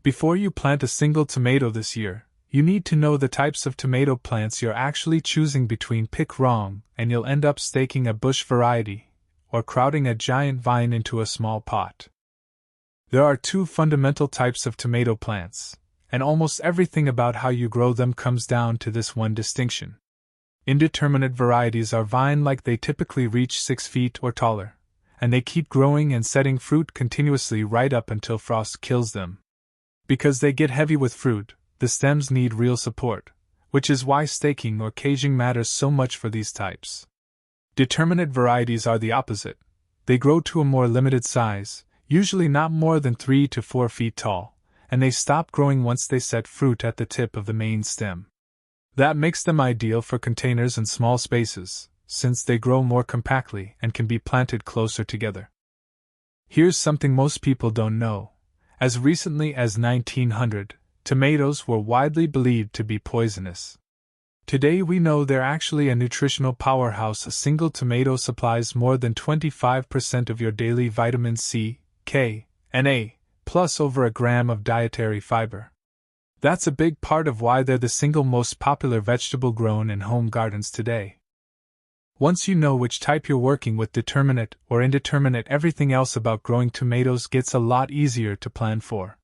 Before you plant a single tomato this year, you need to know the types of tomato plants you're actually choosing between. Pick wrong, and you'll end up staking a bush variety, or crowding a giant vine into a small pot. There are two fundamental types of tomato plants, and almost everything about how you grow them comes down to this one distinction. Indeterminate varieties are vine-like. They typically reach 6 feet or taller, and they keep growing and setting fruit continuously right up until frost kills them. Because they get heavy with fruit, the stems need real support, which is why staking or caging matters so much for these types. Determinate varieties are the opposite. They grow to a more limited size, usually not more than 3 to 4 feet tall, and they stop growing once they set fruit at the tip of the main stem. That makes them ideal for containers and small spaces, since they grow more compactly and can be planted closer together. Here's something most people don't know. As recently as 1900, tomatoes were widely believed to be poisonous. Today we know they're actually a nutritional powerhouse. A single tomato supplies more than 25% of your daily vitamin C, K, and A, plus over a gram of dietary fiber. That's a big part of why they're the single most popular vegetable grown in home gardens today. Once you know which type you're working with, determinate or indeterminate, everything else about growing tomatoes gets a lot easier to plan for.